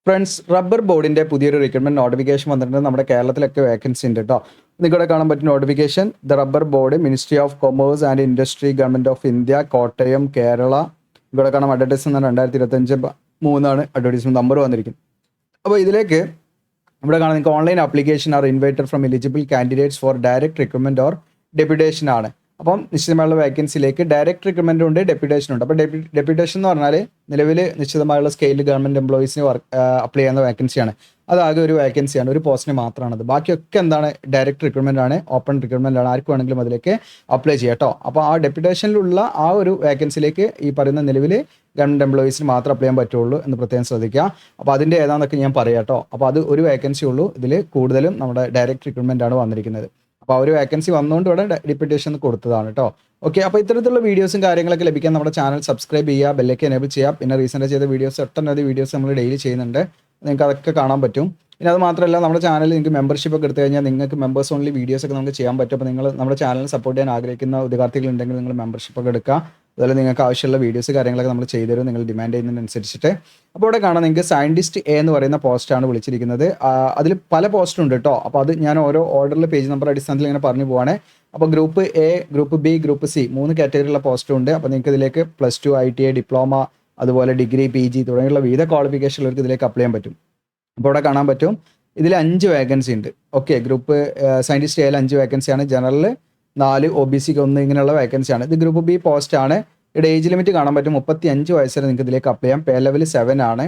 Friends, rubber ബോർഡിൻ്റെ പുതിയൊരു recruitment notification വന്നിട്ടുണ്ട്. നമ്മുടെ കേരളത്തിലൊക്കെ വേക്കൻസി ഉണ്ട് കേട്ടോ. നിങ്ങളുടെ കാണാൻ പറ്റുന്ന notification the rubber board, ministry of commerce and industry, government of India, Kottayam, Kerala. ഇവിടെ കാണാം അഡ്വർടൈസ്മെൻറ്റ് 2025 അഡ്വർടൈസ്മെൻറ്റ് നമ്പർ വന്നിരിക്കുന്നത്. അപ്പോൾ ഇതിലേക്ക് ഇവിടെ കാണാം നിങ്ങൾക്ക് online application are invited from eligible candidates four direct recruitment or deputation ആണ്. അപ്പം നിശ്ചിതമായുള്ള വേക്കൻസിയിലേക്ക് ഡയറക്റ്റ് റിക്രൂട്ട്മെൻറ്റും ഉണ്ട്, ഡെപ്യൂട്ടേഷൻ ഉണ്ട്. അപ്പോൾ ഡെപ്യൂട്ടേഷൻ എന്ന് പറഞ്ഞാൽ നിലവിൽ നിശ്ചിതമായുള്ള സ്കെയിലിൽ ഗവൺമെൻറ് എംപ്ലോയീസിന് അപ്ലൈ ചെയ്യുന്ന വേക്കൻസിയാണ്. അതാകെ ഒരു വേക്കൻസിയാണ്, ഒരു പോസ്റ്റിന് മാത്രമാണത്. ബാക്കിയൊക്കെ എന്താണ്, ഡയറക്റ്റ് റിക്രൂട്ട്മെൻ്റ് ആണ്, ഓപ്പൺ റിക്രൂട്ട്മെൻ്റ് ആണ്. ആർക്ക് വേണമെങ്കിലും അതിലേക്ക് അപ്ലൈ ചെയ്യാം കേട്ടോ. അപ്പോൾ ആ ഡെപ്യൂട്ടേഷനിലുള്ള ആ ഒരു വേക്കൻസിയിലേക്ക് ഈ പറയുന്ന നിലവിൽ ഗവൺമെൻറ് എംപ്ലോയീസിന് മാത്രം അപ്ലൈ ചെയ്യാൻ പറ്റുള്ളൂ എന്ന് പ്രത്യേകം ശ്രദ്ധിക്കുക. അപ്പോൾ അതിൻ്റെ ഏതാണെന്നൊക്കെ ഞാൻ പറയാം കേട്ടോ. അപ്പോൾ അത് ഒരു വേക്കൻസി ഉള്ളൂ. ഇതിൽ കൂടുതലും നമ്മുടെ ഡയറക്റ്റ് റിക്രൂട്ട്മെൻ്റ് ആണ് വന്നിരിക്കുന്നത്. അപ്പോൾ ആ ഒരു വേക്കൻസി വന്നുകൊണ്ട് ഇവിടെ ഡെപ്യൂട്ടേഷൻ കൊടുത്തതാണ് കേട്ടോ. ഓക്കെ, അപ്പോൾ ഇത്തരത്തിലുള്ള വീഡിയോസും കാര്യങ്ങളൊക്കെ ലഭിക്കാൻ നമ്മുടെ ചാനൽ സബ്സ്ക്രൈബ് ചെയ്യുക, ബെല്ലേക്ക് എനേബിൾ ചെയ്യുക. പിന്നെ റീസെൻ്റ് ചെയ്ത വീഡിയോസ്, ഒട്ടനവധി വീഡിയോസ് നമ്മൾ ഡെയിലി ചെയ്യുന്നുണ്ട്, നിങ്ങൾക്ക് അതൊക്കെ കാണാൻ പറ്റും. ഇനി അത് മാത്രമല്ല, നമ്മുടെ ചാനലിൽ നിങ്ങൾക്ക് മെമ്പർഷിപ്പ് ഒക്കെ എടുത്തു കഴിഞ്ഞാൽ നിങ്ങൾക്ക് മെമ്പേഴ്സ് ഓൺലി വീഡിയോസ് ഒക്കെ നമുക്ക് ചെയ്യാൻ പറ്റും. അപ്പോൾ നിങ്ങൾ നമ്മുടെ ചാനലിൽ സപ്പോർട്ട് ചെയ്യാൻ ആഗ്രഹിക്കുന്ന ഉദ്യോഗാർത്ഥികളുണ്ടെങ്കിൽ നിങ്ങൾ മെമ്പർഷിപ്പ് ഒക്കെ എടുക്കുക. അതുപോലെ നിങ്ങൾക്ക് ആവശ്യമുള്ള വീഡിയോസ് കാര്യങ്ങളൊക്കെ നമ്മൾ ചെയ്തു തരും, നിങ്ങൾ ഡിമാൻഡ് ചെയ്യുന്നതിനനുസരിച്ചിട്ട്. അപ്പോൾ ഇവിടെ കാണാം നിങ്ങൾക്ക് സയൻറ്റിസ്റ്റ് എ എന്ന് പറയുന്ന പോസ്റ്റാണ് വിളിച്ചിരിക്കുന്നത്. അതിൽ പല പോസ്റ്റും ഉണ്ട് കേട്ടോ. അപ്പോൾ അത് ഞാൻ ഓരോ ഓർഡറിൽ പേജ് നമ്പർ അടിസ്ഥാനത്തിൽ ഇങ്ങനെ പറഞ്ഞു പോവാണ്. അപ്പോൾ group A, group B, group C 3 കാറ്റഗറിയുള്ള പോസ്റ്റും ഉണ്ട്. അപ്പോൾ നിങ്ങൾക്ക് ഇതിലേക്ക് +2, ITI, ഡിപ്ലോമ, അതുപോലെ ഡിഗ്രി, PG തുടങ്ങിയുള്ള വിവിധ ക്വാളിഫിക്കേഷനുള്ളവർക്ക് ഇതിലേക്ക് അപ്ലൈ ചെയ്യാൻ പറ്റും. അപ്പോൾ ഇവിടെ കാണാൻ പറ്റും ഇതിൽ 5 വേക്കൻസി ഉണ്ട്. ഓക്കെ, ഗ്രൂപ്പ് സയൻറ്റിസ്റ്റ് എയിൽ 5 വേക്കൻസിയാണ്, ജനറൽ 4, OBCക്ക് 1 ഇങ്ങനെയുള്ള വേക്കൻസിയാണ്. ഇത് ഗ്രൂപ്പ് ബി പോസ്റ്റാണ്. ഇവിടെ ഏജ് ലിമിറ്റ് കാണാൻ പറ്റും, 35 വയസ്സ് വരെ നിങ്ങൾക്ക് ഇതിലേക്ക് അപ്ലൈ ചെയ്യാം. പേ ലെവൽ 7 ആണ്.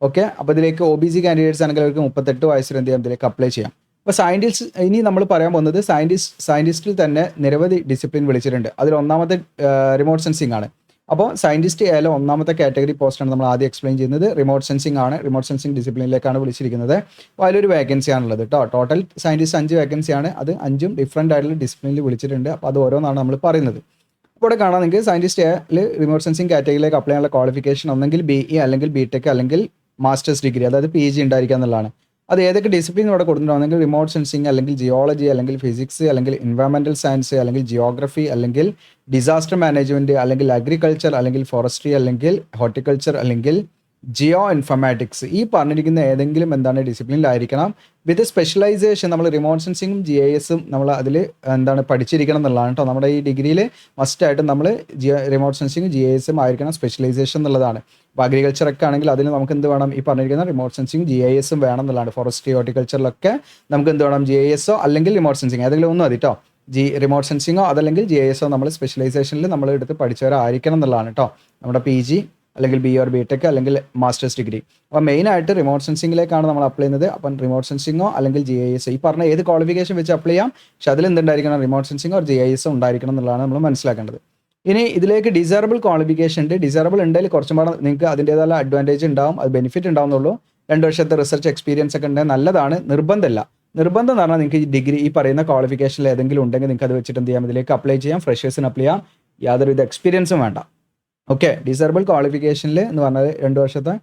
ഓക്കെ, അപ്പോൾ ഇതിലേക്ക് OBC കാൻഡിഡേറ്റ്സ് ആണെങ്കിൽ അവർക്ക് 38 വയസ്സ് വരെ എന്ത് ചെയ്യാം, ഇതിലേക്ക് അപ്ലൈ ചെയ്യാം. അപ്പോൾ സയൻറ്റിസ്റ്റ്, ഇനി നമ്മൾ പറയാൻ പോകുന്നത് സയൻറ്റിസ്റ്റിൽ തന്നെ നിരവധി ഡിസിപ്ലിൻ വിളിച്ചിട്ടുണ്ട്. അതിൽ ഒന്നാമത്തെ റിമോട്ട് സെൻസിങ് ആണ്. അപ്പോൾ സയൻറ്റിസ്റ്റ് ആയാലും ഒന്നാമത്തെ കാറ്റഗറി പോസ്റ്റാണ് നമ്മൾ ആദ്യം എക്സ്പ്ലെയിൻ ചെയ്യുന്നത്. റിമോട്ട് സെൻസിങ് ആണ്, റിമോട്ട് സെൻസിങ് ഡിസിപ്ലിനിലേക്കാണ് വിളിച്ചിരിക്കുന്നത്. അപ്പോൾ അതിലൊരു വേക്കൻസി ആണുള്ളത് കേട്ടോ. ടോട്ടൽ സയൻറ്റിസ്റ്റ് 5 വേക്കൻസിയാണ്, അത് 5ഉം ഡിഫറൻറ്റ് ആയിട്ടുള്ള ഡിസിപ്ലിനിൽ വിളിച്ചിട്ടുണ്ട്. അപ്പോൾ അത് ഓരോന്നാണ് നമ്മൾ പറയുന്നത്. അപ്പോൾ ഇവിടെ കാണാം നിങ്ങൾക്ക് സയൻറ്റിസ്റ്റ് എയിൽ റിമോട്ട് സെൻസിങ് കാറ്റഗറിയിലേക്ക് അപ്ലൈ ചെയ്യാനുള്ള ക്വാളിഫിക്കേഷൻ ഒന്നെങ്കിൽ BE അല്ലെങ്കിൽ BTech അല്ലെങ്കിൽ മാസ്റ്റേഴ്സ് ഡിഗ്രി, അതായത് PG ഉണ്ടായിരിക്കുക എന്നുള്ളതാണ്. അത് ഏതൊക്കെ ഡിസിപ്ലിൻ ഇവിടെ കൊടുത്തിട്ടുണ്ടെങ്കിൽ റിമോട്ട് സെൻസിങ് അല്ലെങ്കിൽ ജിയോളജി അല്ലെങ്കിൽ ഫിസിക്സ് അല്ലെങ്കിൽ എൻവയറമെൻറ്റൽ സയൻസ് അല്ലെങ്കിൽ ജിയോഗ്രഫി അല്ലെങ്കിൽ ഡിസാസ്റ്റർ മാനേജ്മെൻറ്റ് അല്ലെങ്കിൽ അഗ്രികൾച്ചർ അല്ലെങ്കിൽ ഫോറസ്ട്രി അല്ലെങ്കിൽ ഹോർട്ടിക്കൾച്ചർ അല്ലെങ്കിൽ ജിയോ ഇൻഫർമാറ്റിക്സ്, ഈ പറഞ്ഞിരിക്കുന്ന ഏതെങ്കിലും എന്താണ് ഡിസിപ്ലിനിലായിരിക്കണം. വിത്ത് സ്പെഷ്യലൈസേഷൻ നമ്മൾ റിമോട്ട് സെൻസിങ്ങും GISും നമ്മൾ അതിൽ എന്താണ് പഠിച്ചിരിക്കണം എന്നുള്ളതാണ് കേട്ടോ. നമ്മുടെ ഈ ഡിഗ്രിയിൽ മസ്റ്റായിട്ട് നമ്മൾ റിമോട്ട് സെൻസിങ്ങും GISും ആയിരിക്കണം സ്പെഷ്യലൈസേഷൻ എന്നുള്ളതാണ്. അപ്പോൾ അഗ്രികൾച്ചറൊക്കെ ആണെങ്കിൽ അതിന് നമുക്ക് എന്ത് വേണം, ഈ പറഞ്ഞിരിക്കുന്ന റിമോട്ട് സെൻസിങ് GISും വേണം എന്നുള്ളതാണ്. ഫോറസ്ട്രി, ഹോർട്ടിക്കൾച്ചറിലൊക്കെ നമുക്ക് എന്ത് വേണം, GISോ അല്ലെങ്കിൽ റിമോട്ട് സെൻസിങ് ഏതെങ്കിലും ഒന്നും മതി കേട്ടോ. റിമോട്ട് സെൻസിങ്ങോ അതല്ലെങ്കിൽ GISോ നമ്മൾ സ്പെഷ്യലൈസേഷനിൽ നമ്മൾ എടുത്ത് പഠിച്ചവരായിരിക്കണം എന്നുള്ളതാണ് കേട്ടോ. നമ്മുടെ PG അല്ലെങ്കിൽ BE or BTech അല്ലെങ്കിൽ മാസ്റ്റേഴ്സ് ഡിഗ്രി. അപ്പോൾ മെയിനായിട്ട് റിമോട്ട് സെൻസിങ്ങിലേക്കാണ് നമ്മൾ അപ്ലൈ ചെയ്യുന്നത്. അപ്പം റിമോട്ട് സെൻസിങ്ങോ അല്ലെങ്കിൽ GIS, ഈ പറഞ്ഞ ഏത് ക്വാളിഫിക്കേഷൻ വെച്ച് അപ്ലൈ ചെയ്യാം. പക്ഷെ അതിൽ എന്തുണ്ടായിരിക്കണം, റിമോട്ട് സെൻസിങ്ങോ or GISോ ഉണ്ടായിരിക്കണം എന്നുള്ളതാണ് നമ്മൾ മനസ്സിലാക്കേണ്ടത്. ഇനി ഇതിലേക്ക് ഡിസൈറബിൾ ക്വാളിഫിക്കേഷൻ ഉണ്ട്. ഡിസൈറബിൾ ഉണ്ടെങ്കിൽ കുറച്ചും പാടെ നിങ്ങൾക്ക് അതിൻ്റേതായ അഡ്വാൻറ്റേജ് ഉണ്ടാവും, അത് ബെനിഫിറ്റ് ഉണ്ടാവുന്നുള്ളൂ. 2 വർഷത്തെ റിസർച്ച് എക്സ്പീരിയൻസ് ഒക്കെ ഉണ്ടെങ്കിൽ നല്ലതാണ്. നിർബന്ധം എന്ന് പറഞ്ഞാൽ നിങ്ങൾക്ക് ഈ ഡിഗ്രി ഈ പറയുന്ന ക്വാളിഫിക്കേഷനിൽ ഏതെങ്കിലും ഉണ്ടെങ്കിൽ നിങ്ങൾക്ക് അത് വെച്ചിട്ട് എന്ത് ചെയ്യാം, ഇതിലേക്ക് അപ്ലൈ ചെയ്യാം. ഫ്രഷേഴ്സിന് അപ്ലൈ ചെയ്യാം, യാതൊരുവിധ എക്സ്പീരിയൻസും വേണ്ട. ഓക്കെ, ഡിസൈറബിൾ ക്വാളിഫിക്കേഷനിൽ എന്ന് പറഞ്ഞാൽ 2 വർഷത്തെ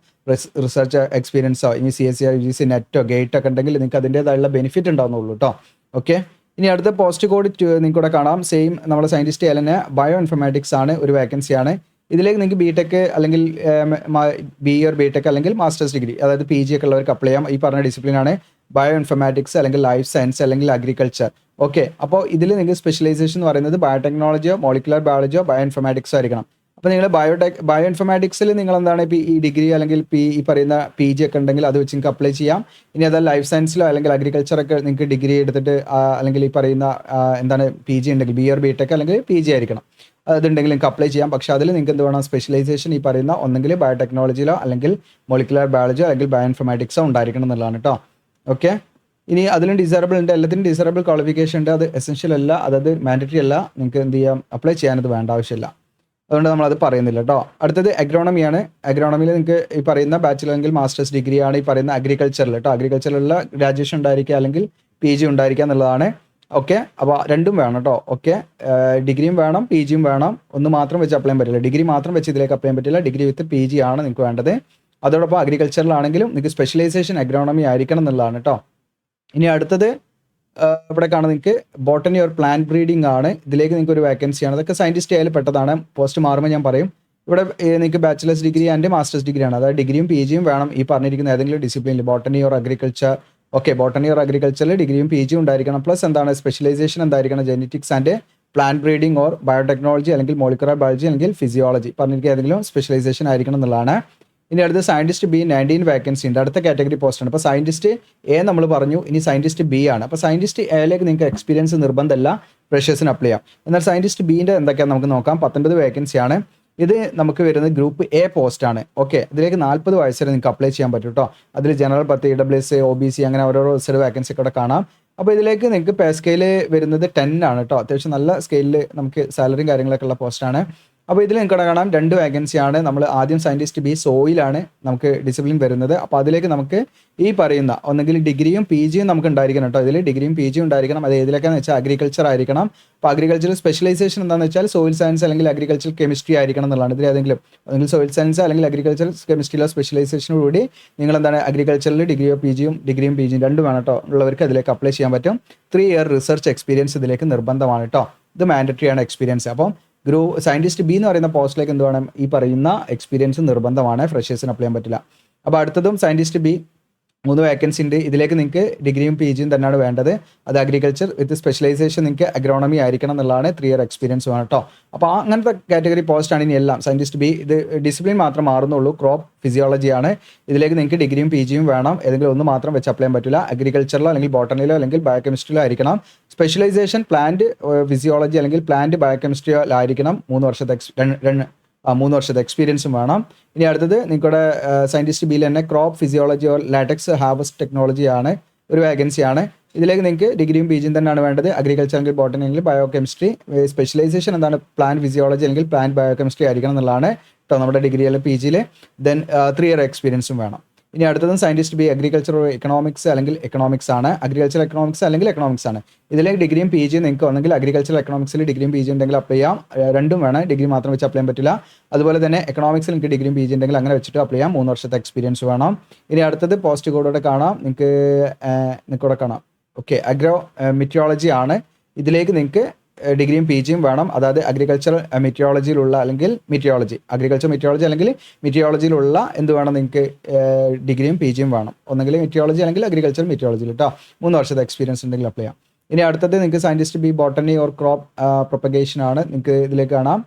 റിസർച്ച് എക്സ്പീരിയൻസോ ഇനി CSE, UGC, നെറ്റോ ഗേറ്റോ ഒക്കെ ഉണ്ടെങ്കിൽ നിങ്ങൾക്ക് അതിൻ്റേതായുള്ള ബെനിഫിറ്റ് ഉണ്ടാവുന്നുള്ളൂ കേട്ടോ. ഓക്കെ, ഇനി അടുത്ത പോസ്റ്റ് കോഡ് നിങ്ങൾക്ക് ഇവിടെ കാണാം. സെയിം നമ്മുടെ സയൻറ്റിസ്റ്റ് തന്നെ ബയോ ഇൻഫർമാറ്റിക്സ് ആണ്, ഒരു വേക്കൻസിയാണ്. ഇതിലേക്ക് നിങ്ങൾക്ക് BTech അല്ലെങ്കിൽ BE or BTech അല്ലെങ്കിൽ മാസ്റ്റേഴ്സ് ഡിഗ്രി അതായത് PG ഒക്കെ ഉള്ളവർക്ക് അപ്ലൈ ചെയ്യാം. ഈ പറഞ്ഞ ഡിസിപ്ലിനാണ് ബയോ ഇൻഫർമാറ്റിക്സ് അല്ലെങ്കിൽ ലൈഫ് സയൻസ് അല്ലെങ്കിൽ അഗ്രികൾച്ചർ. ഓക്കെ, അപ്പോൾ ഇതിൽ നിങ്ങൾക്ക് സ്പെഷ്യലൈസേഷൻ എന്ന് പറയുന്നത് ബയോടെക്നോളജിയോ മോളിക്കുലർ ബയോളജിയോ ബയോ ഇൻഫർമാറ്റിക്സോ ആയിരിക്കണം. അപ്പോൾ നിങ്ങൾ ബയോ ഇൻഫർമാറ്റിക്സിൽ നിങ്ങൾ എന്താണ് ഈ ഡിഗ്രി അല്ലെങ്കിൽ ഈ പറയുന്ന PG ഒക്കെ ഉണ്ടെങ്കിൽ അത് വെച്ച് നിങ്ങൾക്ക് അപ്ലൈ ചെയ്യാം. ഇനി അത് ലൈഫ് സയൻസിലോ അല്ലെങ്കിൽ അഗ്രികൾച്ചറൊക്കെ നിങ്ങൾക്ക് ഡിഗ്രി എടുത്തിട്ട് അല്ലെങ്കിൽ ഈ പറയുന്ന എന്താണ് PG ഉണ്ടെങ്കിൽ BE or BTech അല്ലെങ്കിൽ PG ആയിരിക്കണം, അതുണ്ടെങ്കിൽ നിങ്ങൾക്ക് അപ്ലൈ ചെയ്യാം. പക്ഷേ അതിൽ നിങ്ങൾക്ക് എന്ത് വേണം, സ്പെഷ്യലൈസേഷൻ ഈ പറയുന്ന ഒന്നെങ്കിൽ ബയോടെക്നോളജിയിലോ അല്ലെങ്കിൽ മോളിക്കുലർ ബയോളജിയോ അല്ലെങ്കിൽ ബയോ ഇൻഫർമാറ്റിക്സോ ഉണ്ടായിരിക്കണം എന്നുള്ളതാണ് കേട്ടോ. ഓക്കെ, ഇനി അതിലും ഡിസൈറബിൾ ഉണ്ട്, എല്ലാത്തിനും ഡിസൈറബിൾ ക്വാളിഫിക്കേഷൻ ഉണ്ട്. അത് എസെൻഷ്യൽ അല്ല, അതായത് മാൻഡറ്ററി അല്ല, നിങ്ങൾക്ക് എന്ത് ചെയ്യാം, അപ്ലൈ ചെയ്യാനത് വേണ്ട ആവശ്യമില്ല. അതുകൊണ്ട് നമ്മളത് പറയുന്നില്ല കേട്ടോ. അടുത്തത് അഗ്രോണമിയാണ്. അഗ്രോണമിയിൽ നിങ്ങൾക്ക് ഈ പറയുന്ന ബാച്ചിലർ അല്ലെങ്കിൽ മാസ്റ്റേഴ്സ് ഡിഗ്രിയാണ് ഈ പറയുന്ന അഗ്രികൾച്ചറിൽ കേട്ടോ. അഗ്രികൾച്ചറിലുള്ള ഗ്രാജുവേഷൻ ഉണ്ടായിരിക്കുക അല്ലെങ്കിൽ PG ഉണ്ടായിരിക്കുക എന്നുള്ളതാണ്. ഓക്കെ, അപ്പോൾ രണ്ടും വേണം കേട്ടോ. ഓക്കെ, ഡിഗ്രിയും വേണം PGയും വേണം. ഒന്ന് മാത്രം വെച്ച് അപ്ലൈ ചെയ്യാൻ പറ്റില്ല, ഡിഗ്രി മാത്രം വെച്ച് ഇതിലേക്ക് അപ്ലൈ ചെയ്യാൻ പറ്റില്ല. ഡിഗ്രി വിത്ത് PG ആണ് നിങ്ങൾക്ക് വേണ്ടത്. അതോടൊപ്പം അഗ്രികൾച്ചറിലാണെങ്കിലും നിങ്ങൾക്ക് സ്പെഷ്യലൈസേഷൻ അഗ്രോണമി ആയിരിക്കണം എന്നുള്ളതാണ് കേട്ടോ. ഇനി അടുത്തത് ഇവിടെ കാണാൻ നിങ്ങൾക്ക് ബോട്ടണി ഓർ പ്ലാന്റ് ബ്രീഡിംഗ് ആണ്. ഇതിലേക്ക് നിങ്ങൾക്ക് ഒരു വേക്കൻസിയാണ്. അതൊക്കെ സയൻറ്റിസ്റ്റ് ആയാലും പെട്ടതാണ്. പോസ്റ്റ് മാറുമ്പോൾ ഞാൻ പറയും. ഇവിടെ നിങ്ങൾക്ക് ബാച്ചിലേഴ്സ് ഡിഗ്രി ആൻഡ് മാസ്റ്റേഴ്സ് ഡിഗ്രിയാണ്. അതായത് ഡിഗ്രിയും പി ജിയും വേണം ഈ പറഞ്ഞിരിക്കുന്ന ഏതെങ്കിലും ഡിസിപ്ലിനിൽ, botany or agriculture. Okay, botany or അഗ്രികൾച്ചറിൽ ഡിഗ്രിയും പി ജിയും ഉണ്ടായിരിക്കണം. പ്ലസ് എന്താണ് സ്പെഷ്യലൈസേഷൻ എന്തായിരിക്കണം? Genetics and plant breeding or biotechnology അല്ലെങ്കിൽ മോളിക്കുലർ ബയോളജി അല്ലെങ്കിൽ ഫിസിയോളജി പറഞ്ഞിരിക്കുന്ന ഏതെങ്കിലും സ്പെഷ്യലൈസേഷൻ ആയിരിക്കണം എന്നുള്ളതാണ്. ഇനി അടുത്ത സയൻറ്റിസ്റ്റ് ബി 19 വേക്കൻസി ഉണ്ട്. അടുത്ത കാറ്റഗറി പോസ്റ്റാണ്. അപ്പോൾ സയൻറ്റിസ്റ്റ് എ നമ്മൾ പറഞ്ഞു, ഇനി സയൻറ്റിസ്റ്റ് ബി ആണ്. അപ്പോൾ സയൻറ്റിസ്റ്റ് എയിലേക്ക് നിങ്ങൾക്ക് എക്സ്പീരിയൻസ് നിർബന്ധമല്ല, ഫ്രഷേഴ്സിന് അപ്ലൈ ചെയ്യാം. എന്നാൽ സയൻറ്റിസ്റ്റ് ബീൻ്റെ എന്തൊക്കെയാണ് നമുക്ക് നോക്കാം. 19 വേക്കൻസിയാണ്. ഇത് നമുക്ക് വരുന്നത് ഗ്രൂപ്പ് എ പോസ്റ്റാണ്. ഓക്കെ, ഇതിലേക്ക് 40 വയസ്സ് വരെ നിങ്ങൾക്ക് അപ്ലൈ ചെയ്യാൻ പറ്റും കേട്ടോ. അതിൽ ജനറൽ 10, EWS, OBC അങ്ങനെ ഓരോരോ റിസർവ് വേക്കൻസി ഒക്കെ കാണാം. അപ്പോൾ ഇതിലേക്ക് നിങ്ങൾക്ക് പേ സ്കെയിൽ വരുന്നത് 10 ആണ് കേട്ടോ. അത്യാവശ്യം നല്ല സ്കെയിലിൽ നമുക്ക് സാലറിയും കാര്യങ്ങളൊക്കെ ഉള്ള പോസ്റ്റാണ്. അപ്പോൾ ഇതിൽ നിങ്ങൾക്ക് കാണാം 2 വേക്കൻസിയാണ്. നമ്മൾ ആദ്യം സയൻറ്റിസ്റ്റ് ബി സോയിലാണ് നമുക്ക് ഡിസിപ്ലിൻ വരുന്നത്. അപ്പോൾ അതിലേക്ക് നമുക്ക് ഈ പറയുന്ന ഒന്നെങ്കിൽ ഡിഗ്രിയും പി ജിയും നമുക്ക് ഉണ്ടായിരിക്കണം കേട്ടോ. ഇതിൽ ഡിഗ്രിയും പി ജിയും ഉണ്ടായിരിക്കണം. അത് ഏതിലേക്കാന്ന് വെച്ചാൽ അഗ്രികൾച്ചർ ആയിരിക്കണം. അപ്പോൾ അഗ്രികൾച്ചർ സ്പെഷ്യലൈസേഷൻ എന്താണെന്ന് വെച്ചാൽ സോയിൽ സയൻസ് അല്ലെങ്കിൽ അഗ്രികൾച്ചർ കെമിസ്ട്രി ആയിരിക്കണം എന്നുള്ളതാണ്. ഇതിൽ ഏതെങ്കിലും ഒന്നെങ്കിൽ സോയിൽ സയൻസ് അല്ലെങ്കിൽ അഗ്രികൾച്ചർ കെമിസ്ട്രിയിലോ സ്പെഷ്യലൈസേഷനോടുകൂടി നിങ്ങൾ എന്താണ് അഗ്രികൾച്ചറിൽ ഡിഗ്രിയും പി ജിയും രണ്ടും വേണം കേട്ടോ ഉള്ളവർക്ക് അതിലേക്ക് അപ്ലൈ ചെയ്യാൻ പറ്റും. 3 ഇയർ റിസർച്ച് എക്സ്പീരിയൻസ് ഇതിലേക്ക് നിർബന്ധമാണ് കേട്ടോ. ഇത് മാൻഡറ്ററി ആണ് എക്സ്പീരിയൻസ്. അപ്പം സയൻറ്റിസ്റ്റ് ബി എന്ന് പറയുന്ന പോസ്റ്റിലേക്ക് എന്ത് വേണം? ഈ പറയുന്ന എക്സ്പീരിയൻസ് നിർബന്ധമാണ്, ഫ്രഷേഴ്സിന് അപ്ലൈ ചെയ്യാൻ പറ്റില്ല. അപ്പോൾ അടുത്തതും സയൻറ്റിസ്റ്റ് ബി 3 വേക്കൻസി ഉണ്ട്. ഇതിലേക്ക് നിങ്ങൾക്ക് ഡിഗ്രിയും പി ജിയും തന്നെയാണ് വേണ്ടത്. അത് അഗ്രികൾച്ചർ വിത്ത് സ്പെഷ്യലൈസേഷൻ നിങ്ങൾക്ക് അഗ്രോണമി ആയിരിക്കണം എന്നുള്ളതാണ്. 3 ഇയർ എക്സ്പീരിയൻസ് വേണം കേട്ടോ. അപ്പോൾ അങ്ങനത്തെ കാറ്റഗറി പോസ്റ്റാണ് ഇനി എല്ലാം. സയൻറ്റിസ്റ്റ് ബി ഇത് ഡിസിപ്ലിൻ മാത്രം മാറുന്നുള്ളൂ. ക്രോപ്പ് ഫിസിയോളജിയാണ്. ഇതിലേക്ക് നിങ്ങൾക്ക് ഡിഗ്രിയും പി ജിയും വേണം. ഏതെങ്കിലും ഒന്ന് മാത്രം വെച്ച് അപ്ലൈ ചെയ്യാൻ പറ്റില്ല. അഗ്രികൾച്ചറിലോ അല്ലെങ്കിൽ ബോട്ടണിയിലോ അല്ലെങ്കിൽ ബയോകെമിസ്ട്രിയിലോ ആയിരിക്കണം. സ്പെഷ്യലൈസേഷൻ പ്ലാന്റ് ഫിസിയോളജി അല്ലെങ്കിൽ പ്ലാന്റ് ബയോകെമിസ്ട്രിയോ ആയിരിക്കണം. 3 വർഷത്തെ എക്സ്പീരിയൻസും വേണം. ഇനി അടുത്തത് നിങ്ങളുടെ സയൻറ്റിസ്റ്റ് ബിയിൽ തന്നെ crop physiology or latex harvest ടെക്നോളജിയാണ്. ഒരു വേക്കൻസിയാണ്. ഇതിലേക്ക് നിങ്ങൾക്ക് ഡിഗ്രിയും പി ജിയും തന്നെയാണ് വേണ്ടത്. അഗ്രികൾച്ചർ അല്ലെങ്കിൽ ബോട്ടണി അല്ലെങ്കിൽ ബയോകെമിസ്ട്രി. സ്പെഷ്യലൈസേഷൻ എന്താണ്? പ്ലാന്റ് ഫിസിയോളജി അല്ലെങ്കിൽ പ്ലാന്റ് ബയോകെമിസ്ട്രി ആയിരിക്കണം എന്നുള്ളതാണ് കേട്ടോ നമ്മുടെ ഡിഗ്രി അല്ലെങ്കിൽ പി ജിയിൽ. ദെൻ 3 ഇയർ എക്സ്പീരിയൻസും വേണം. ഇനി അടുത്തതും സയൻറ്റിസ്റ്റ് ബി അഗ്രികൾച്ചർ എക്കണോമിക്സ് അല്ലെങ്കിൽ എക്കണോമിക്സ് ആണ്. അഗ്രികൾച്ചർ എക്കണോമിക്സ് അല്ലെങ്കിൽ എക്കണോമിക്സ് ആണ്. ഇതിലേക്ക് ഡിഗ്രിയും പി ജിയും നിങ്ങൾക്ക് ഒന്നെങ്കിൽ അഗ്രികൾച്ചർ എക്കണോമിക്സിൽ ഡിഗ്രിയും പി ജി ഉണ്ടെങ്കിൽ അപ്ലൈ ചെയ്യാം. രണ്ടും വേണം, ഡിഗ്രി മാത്രം വെച്ച് അപ്ലൈ ചെയ്യാൻ പറ്റില്ല. അതുപോലെ തന്നെ എക്കണോമിക്സിൽ നിങ്ങൾക്ക് ഡിഗ്രിയും പി ജി ഉണ്ടെങ്കിൽ അങ്ങനെ വെച്ചിട്ട് അപ്ലൈ ചെയ്യാം. 3 വർഷത്തെ എക്സ്പീരിയൻസ് വേണം. ഇനി അടുത്തത് പോസ്റ്റ് കോഡോടെ കാണാം. നിങ്ങൾക്കിവിടെ കാണാം. ഓക്കെ, അഗ്രോ മെറ്റിയോളജി ആണ്. ഇതിലേക്ക് നിങ്ങൾക്ക് ഡിഗ്രിയും പി ജിയും വേണം. അതായത് അഗ്രികൾച്ചർ മെറ്റിയോളജിയിലുള്ള അല്ലെങ്കിൽ അഗ്രികൾച്ചർ മെറ്റിയോളജി അല്ലെങ്കിൽ മെറ്റിയോളജിയിലുള്ള എന്ത് വേണം? നിങ്ങൾക്ക് ഡിഗ്രിയും പി ജിയും വേണം. ഒന്നെങ്കിൽ മെറ്റിയോളജി അല്ലെങ്കിൽ അഗ്രികൾച്ചർ മെറ്റിയോളജിയിൽ കേട്ടോ. 3 വർഷത്തെ എക്സ്പീരിയൻസ് ഉണ്ടെങ്കിൽ അപ്ലൈ ചെയ്യാം. ഇനി അടുത്തത് നിങ്ങൾക്ക് scientist B botany or crop propagation ആണ്. നിങ്ങൾക്ക് ഇതിലേക്ക് കാണാം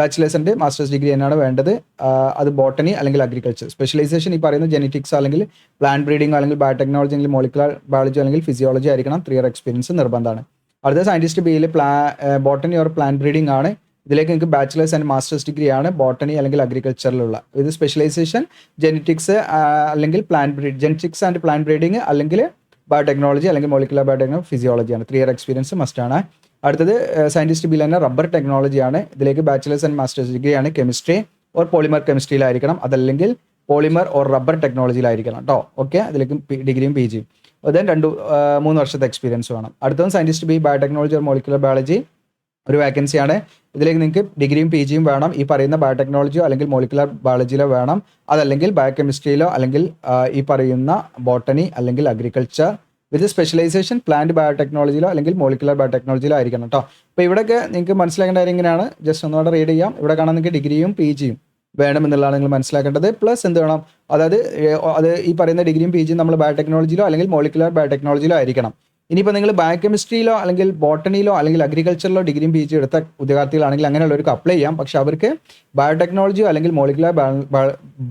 ബാച്ചിലേഴ്സ് ആൻഡ് മാസ്റ്റേഴ്സ് ഡിഗ്രി തന്നെയാണ് വേണ്ടത്. അത് ബോട്ടണി അല്ലെങ്കിൽ അഗ്രികൾച്ചർ. സ്പെഷ്യലൈസേഷൻ ഈ പറയുന്ന ജെനറ്റിക്സ് അല്ലെങ്കിൽ പ്ലാന്റ് ബ്രീഡിംഗ് അല്ലെങ്കിൽ ബയോടെക്നോളജി അല്ലെങ്കിൽ മോളിക്കുലർ ബയോളജി അല്ലെങ്കിൽ ഫിസിയോളജി ആയിരിക്കണം. 3 ഇയർ എക്സ്പീരിയൻസ് നിർബന്ധമാണ്. അടുത്ത സയൻറ്റിസ്റ്റ് ബിയിൽ ബോട്ടണി ഓർ പ്ലാന്റ് ബ്രീഡിംഗ് ആണ്. ഇതിലേക്ക് നിങ്ങൾക്ക് ബാച്ചിലേഴ്സ് ആൻഡ് മാസ്റ്റേഴ്സ് ഡിഗ്രി ആണ് ബോട്ടണി അല്ലെങ്കിൽ അഗ്രികൾച്ചറിലുള്ള. ഇത് സ്പെഷ്യലൈസേഷൻ ജെനറ്റിക്സ് അല്ലെങ്കിൽ ജെനറ്റിക്സ് ആൻഡ് പ്ലാന്റ് ബ്രീഡിംഗ് അല്ലെങ്കിൽ ബയോടെക്നോളജി അല്ലെങ്കിൽ മോളിക്കുലർ ബയോടെക്നോളജി ഫിസിയോളജിയാണ്. 3 ഇയർ എക്സ്പീരിയൻസ് മസ്റ്റാണ്. അടുത്തത് സയൻറ്റിസ്റ്റ് ബിയിൽ തന്നെ റബ്ബർ ടെക്നോളജിയാണ്. ഇതിലേക്ക് ബാച്ചിലേഴ്സ് ആൻഡ് മാസ്റ്റേഴ്സ് ഡിഗ്രിയാണ്. കെമിസ്ട്രി ഓർ പോളിമർ കെമിസ്ട്രിയിലായിരിക്കണം. അതല്ലെങ്കിൽ പോളിമർ ഓർ റബ്ബർ ടെക്നോളജിയിലായിരിക്കണം കേട്ടോ. ഓക്കെ, അതിലേക്ക് ഡിഗ്രിയും പി ജിയും. ദെൻ 3 വർഷത്തെ എക്സ്പീരിയൻസ് വേണം. അടുത്തതും scientist B biotechnology or molecular biology ഒരു വേക്കൻസിയാണ്. ഇതിലേക്ക് നിങ്ങൾക്ക് ഡിഗ്രിയും പി ജിയും വേണം. ഈ പറയുന്ന ബയോടെക്നോളജിയോ അല്ലെങ്കിൽ മോളിക്കുലർ ബയോളജിയിലോ വേണം. അതല്ലെങ്കിൽ ബയോകെമിസ്ട്രിയിലോ അല്ലെങ്കിൽ ഈ പറയുന്ന ബോട്ടണി അല്ലെങ്കിൽ അഗ്രികൾച്ചർ വിത്ത് സ്പെഷ്യലൈസേഷൻ പ്ലാന്റ് ബയോടെക്നോളജിയിലോ അല്ലെങ്കിൽ മോളിക്കുലർ ബയോടെക്നോളജിയിലോ ആയിരിക്കണം കേട്ടോ. അപ്പോൾ ഇവിടെയൊക്കെ നിങ്ങൾക്ക് മനസ്സിലാക്കേണ്ട കാര്യം ഇങ്ങനെയാണ്. ജസ്റ്റ് ഒന്നുകൂടെ റീഡ് ചെയ്യാം. ഇവിടെ കാണാൻ നിങ്ങൾക്ക് ഡിഗ്രിയും പി ജിയും വേണമെന്നുള്ളതാണ് നിങ്ങൾ മനസ്സിലാക്കേണ്ടത്. പ്ലസ് എന്ത് വേണം? അത് ഈ പറയുന്ന ഡിഗ്രിയും പി ജിയും നമ്മൾ ബയോടെക്നോളജിയിലോ അല്ലെങ്കിൽ മോളിക്കുലർ ബയോടെക്നോളജിയിലോ ആയിരിക്കണം. ഇനിയിപ്പോൾ നിങ്ങൾ ബയോകെമിസ്ട്രിയിലോ അല്ലെങ്കിൽ ബോട്ടണിയിലോ അല്ലെങ്കിൽ അഗ്രികൾച്ചറിലോ ഡിഗ്രിയും പി ജി എടുത്ത ഉദ്യോഗാർത്ഥികളാണെങ്കിൽ അങ്ങനെയുള്ളവർക്ക് അപ്ലൈ ചെയ്യാം. പക്ഷേ അവർക്ക് ബയോടെക്നോളജിയോ അല്ലെങ്കിൽ മോളിക്കുലർ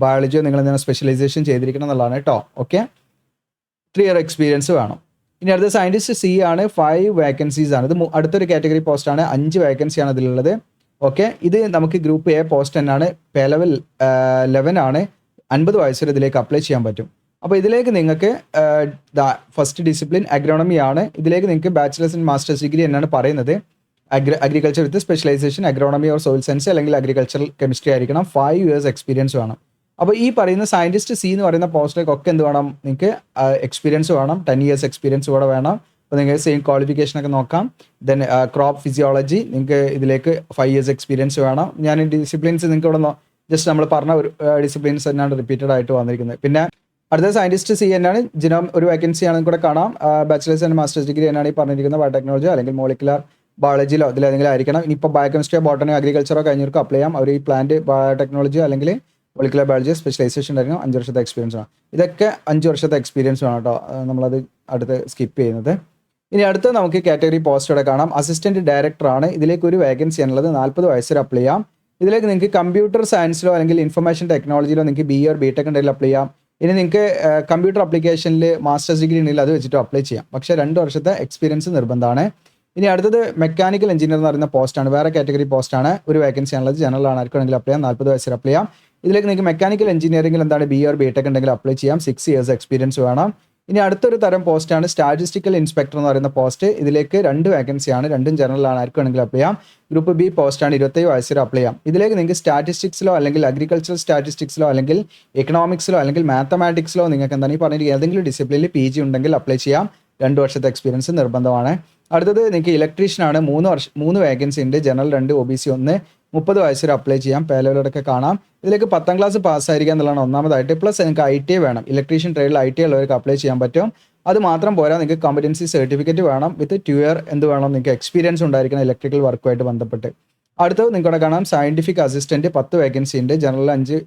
ബയോളജിയോ നിങ്ങൾ എന്താണ് സ്പെഷ്യലൈസേഷൻ ചെയ്തിരിക്കണം എന്നുള്ളതാണ് കേട്ടോ. ഓക്കെ, 3 ഇയർ എക്സ്പീരിയൻസ് വേണം. ഇനി അടുത്ത സയൻറ്റിസ്റ്റ് സി ആണ്. 5 വേക്കൻസീസ് ആണ്. ഇത് അടുത്തൊരു കാറ്റഗറി പോസ്റ്റാണ്. 5 വേക്കൻസിയാണ് ഇതിലുള്ളത്. ഓക്കെ, ഇത് നമുക്ക് ഗ്രൂപ്പ് എ പോസ്റ്റ് തന്നെയാണ്. പേ ലെവൽ 11 ആണ്. 50 വയസ്സ് വരെ ഇതിലേക്ക് അപ്ലൈ ചെയ്യാൻ പറ്റും. അപ്പോൾ ഇതിലേക്ക് നിങ്ങൾക്ക് ഫസ്റ്റ് ഡിസിപ്ലിൻ അഗ്രോണമി ആണ്. ഇതിലേക്ക് നിങ്ങൾക്ക് ബാച്ചിലേഴ്സ് ആൻഡ് മാസ്റ്റേഴ്സ് ഡിഗ്രി എന്നാണ് പറയുന്നത്. Agriculture with specialization agronomy or soil science അല്ലെങ്കിൽ അഗ്രികൾച്ചറൽ കെമിസ്ട്രി ആയിരിക്കണം. 5 ഇയേഴ്സ് എക്സ്പീരിയൻസ് വേണം. അപ്പോൾ ഈ പറയുന്ന സയൻറ്റിസ്റ്റ് സി എന്ന് പറയുന്ന പോസ്റ്റിലേക്കൊക്കെ എന്ത് വേണം? നിങ്ങൾക്ക് എക്സ്പീരിയൻസ് വേണം. 10 ഇയേഴ്സ് എക്സ്പീരിയൻസ് കൂടെ വേണം. അപ്പോൾ നിങ്ങൾക്ക് സെയിം ക്വാളിഫിക്കേഷനൊക്കെ നോക്കാം. ദെൻ ക്രോപ്പ് ഫിസിയോളജി നിങ്ങൾക്ക് ഇതിലേക്ക് 5 ഇയേഴ്സ് എക്സ്പീരിയൻസ് വേണം. ഞാൻ ഡിസിപ്ലിൻസ് നിങ്ങൾക്ക് ഇവിടെ ജസ്റ്റ് നമ്മൾ പറഞ്ഞ ഒരു ഡിസിപ്ലിൻസ് തന്നെയാണ് റിപ്പീറ്റഡ് ആയിട്ട് വന്നിരിക്കുന്നത്. പിന്നെ അടുത്ത സയൻറ്റിസ്റ്റ് സി എന്നാണ്. ജിനോം ഒരു വേക്കൻസി ആണെന്ന് കൂടെ കാണാം. ബാച്ചിലേഴ്സ് ആൻഡ് മാസ്റ്റേഴ്സ് ഡിഗ്രി എന്നാണ് ഈ പറഞ്ഞിരിക്കുന്ന ബയോടെക്നോളജി അല്ലെങ്കിൽ മോളിക്കുലർ ബയോളജിയിലോ ഇതിലേതെങ്കിലും ആയിരിക്കണം. ഇനിയിപ്പോൾ ബയോകെമിസ്ട്രിയോ ബോട്ടണി അഗ്രികൾച്ചറോ കഴിഞ്ഞവർക്ക് അപ്ലൈ ചെയ്യാം. അവർ ഈ പ്ലാന്റ് ബയോടെക്നോളജിയോ അല്ലെങ്കിൽ മോളിക്കുലർ ബയോളജി സ്പെഷ്യലൈസേഷൻ ഉണ്ടായിരിക്കും. 5 വർഷത്തെ എക്സ്പീരിയൻസ് വേണം. ഇതൊക്കെ 5 വർഷത്തെ എക്സ്പീരിയൻസ് വേണം കേട്ടോ. നമ്മളത് അടുത്ത് സ്കിപ്പ് ചെയ്യുന്നത്. ഇനി അടുത്ത് നമുക്ക് കാറ്റഗറി പോസ്റ്റ് ഇവിടെ കാണാം. അസിസ്റ്റന്റ് ഡയറക്ടറാണ്. ഇതിലേക്ക് ഒരു വേക്കൻസി ആണുള്ളത്. 40 വയസ്സ് വരെ അപ്ലൈ ചെയ്യാം. ഇതിലേക്ക് നിങ്ങൾക്ക് കമ്പ്യൂട്ടർ സയൻസിലോ അല്ലെങ്കിൽ ഇൻഫർമേഷൻ ടെക്നോളജിയിലോ നിങ്ങൾക്ക് BA or BTech ഉണ്ടെങ്കിൽ അപ്ലൈ ചെയ്യാം. ഇനി നിങ്ങൾക്ക് കമ്പ്യൂട്ടർ ആപ്ലിക്കേഷനിൽ മാസ്റ്റേഴ്സ് ഡിഗ്രി ഉണ്ടെങ്കിൽ അത് വെച്ചിട്ട് അപ്ലൈ ചെയ്യാം. പക്ഷേ 2 വർഷത്തെ എക്സ്പീരിയൻസ് നിർബന്ധമാണ്. ഇനി അടുത്തത് മെക്കാനിക്കൽ എഞ്ചിനീയർ എന്ന് പറയുന്ന പോസ്റ്റാണ്. വേറെ കാറ്റഗറി പോസ്റ്റാണ്. ഒരു വേക്കൻസി ആണുള്ളത്. ജനറൽ ആണ്. ആർക്കാണെങ്കിൽ അപ്ലൈ ചെയ്യാം. 40 വയസ്സ് വരെ അപ്ലൈ ചെയ്യാം. ഇതിലേക്ക് നിങ്ങൾക്ക് മെക്കാനിക്കൽ എഞ്ചിനീയറിംഗിൽ എന്താണ് BA or BTech ഉണ്ടെങ്കിൽ അപ്ലൈ ചെയ്യാം. 6 years എക്സ്പീരിയൻസ് വേണം. ഇനി അടുത്തൊരു തരം പോസ്റ്റാണ് സ്റ്റാറ്റിസ്റ്റിക്കൽ ഇൻസ്പെക്ടർ എന്ന് പറയുന്ന പോസ്റ്റ്. ഇതിലേക്ക് 2 വേക്കൻസിയാണ്. രണ്ടും ജനറലാണ്. ആർക്കാണെങ്കിൽ അപ്ലൈ ചെയ്യാം. ഗ്രൂപ്പ് B പോസ്റ്റാണ്. 27 വയസ്സ് വരെ അപ്ലൈ ചെയ്യാം. ഇതിലേക്ക് നിങ്ങൾക്ക് സ്റ്റാറ്റിസ്റ്റിക്സിലോ അല്ലെങ്കിൽ അഗ്രികൾച്ചറൽ സ്റ്റാറ്റിസ്റ്റിക്സിലോ അല്ലെങ്കിൽ എക്കണോമിക്സിലോ അല്ലെങ്കിൽ മാത്തമാറ്റിക്സിലോ നിങ്ങൾക്ക് എന്താണ് ഈ പറഞ്ഞിട്ട് ഏതെങ്കിലും ഡിസിപ്ലിനിൽ PG ഉണ്ടെങ്കിൽ അപ്ലൈ ചെയ്യാം. 2 വർഷത്തെ എക്സ്പീരിയൻസ് നിർബന്ധമാണ്. അടുത്തത് നിങ്ങൾക്ക് ഇലക്ട്രീഷ്യനാണ്. 3 വേക്കൻസി ഉണ്ട്. General 2, OBC 1. 30 വയസ്സ് വരെ അപ്ലൈ ചെയ്യാം. പേലോടൊക്കെ കാണാം. ഇതിലേക്ക് 10ാം ക്ലാസ് പാസ്സായിരിക്കുക എന്നുള്ളതാണ് ഒന്നാമതായിട്ട്. പ്ലസ് നിങ്ങൾക്ക് ITI വേണം. ഇലക്ട്രീഷ്യൻ ട്രേഡിൽ ITI ഉള്ളവർക്ക് അപ്ലൈ ചെയ്യാൻ പറ്റും. അത് മാത്രം പോരാ, നിങ്ങൾക്ക് കോമ്പറ്റൻസി സർട്ടിഫിക്കറ്റ് വേണം. വിത്ത് 2 year എന്ത് വേണം, നിങ്ങൾക്ക് എക്സ്പീരിയൻസ് ഉണ്ടായിരിക്കണം ഇലക്ട്രിക്കൽ വർക്കുമായിട്ട് ബന്ധപ്പെട്ട്. അടുത്തത് നിങ്ങളുടെ കാണാം സയന്റിഫിക് അസിസ്റ്റന്റ്. 10 വേക്കൻസി ഉണ്ട്. ജനറൽ 5,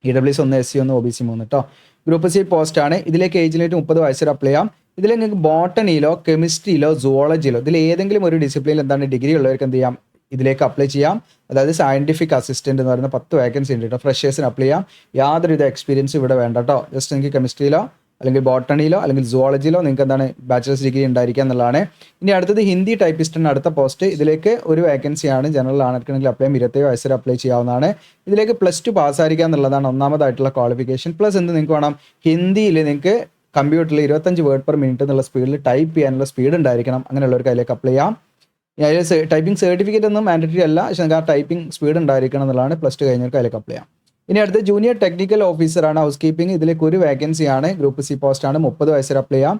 EWS 1, SC 1, OBC 3 കേട്ടോ. ഗ്രൂപ്പ് C പോസ്റ്റാണ്. ഇതിലേക്ക് ഏജ് ലിമിറ്റ് 30 വയസ്സ് വരെ അപ്ലൈ ചെയ്യാം. ഇതിൽ നിങ്ങൾക്ക് ബോട്ടണിയിലോ കെമിസ്ട്രിയിലോ സുവോളജിയിലോ ഇതിൽ ഏതെങ്കിലും ഒരു ഡിസിപ്ലിനിൽ എന്താണ് ഡിഗ്രി ഉള്ളവർക്ക് എന്ത് ചെയ്യാം, ഇതിലേക്ക് അപ്ലൈ ചെയ്യാം. അതായത് സയന്റിഫിക് അസിസ്റ്റന്റ് എന്ന് പറയുന്ന 10 വേക്കൻസി ഉണ്ട് കേട്ടോ. ഫ്രഷേഴ്സിന് അപ്ലൈ ചെയ്യാം. യാതൊരുവിധ എക്സ്പീരിയൻസ് ഇവിടെ വേണ്ട കേട്ടോ. ജസ്റ്റ് നിങ്ങൾക്ക് കെമിസ്ട്രിയിലോ അല്ലെങ്കിൽ ബോട്ടണിയിലോ അല്ലെങ്കിൽ സുവോളജിയിലോ നിങ്ങൾക്ക് എന്താണ് ബാച്ചിലേഴ്സ് ഡിഗ്രി ഉണ്ടായിരിക്കുക എന്നുള്ളതാണ്. ഇനി അടുത്തത് ഹിന്ദി ടൈപ്പിസ്റ്റിന് അടുത്ത പോസ്റ്റ്. ഇതിലേക്ക് ഒരു വേക്കൻസിയാണ്. ജനറൽ ആണെങ്കിൽ അപ്ലൈ ചെയ്യാം. 27 വയസ്സ് വരെ അപ്ലൈ ചെയ്യാവുന്നതാണ്. ഇതിലേക്ക് +2 പാസ്സായിരിക്കുക എന്നുള്ളതാണ് ഒന്നാമതായിട്ടുള്ള ക്വാളിഫിക്കേഷൻ. പ്ലസ് എന്ത് നിങ്ങൾക്ക് വേണം, ഹിന്ദിയിൽ നിങ്ങൾക്ക് കമ്പ്യൂട്ടറിൽ 25 വേർഡ് പെർ മിനിറ്റ് എന്നുള്ള സ്പീഡിൽ ടൈപ്പ് ചെയ്യാനുള്ള സ്പീഡ് ഉണ്ടായിരിക്കണം. അങ്ങനെയുള്ളവർക്ക് അതിലേക്ക് അപ്ലൈ ചെയ്യാം. അതിൽ ടൈപ്പിംഗ് സർട്ടിഫിക്കറ്റ് ഒന്നും മാൻഡറ്ററി അല്ല, പക്ഷേ നിങ്ങൾക്ക് ആ ടൈപ്പിംഗ് സ്പീഡ് ഉണ്ടായിരിക്കണം എന്നുള്ളതാണ്. +2 കഴിഞ്ഞവർക്ക് അതിലേക്ക് അപ്ലൈ ചെയ്യാം. ഇനി അടുത്ത ജൂനിയർ ടെക്നിക്കൽ ഓഫീസറാണ്. Housekeeping. ഇതിലേക്ക് ഒരു വേക്കൻസിയാണ്. ഗ്രൂപ്പ് C പോസ്റ്റാണ്. 30 വയസ്സ് വരെ അപ്ലൈ ചെയ്യാം.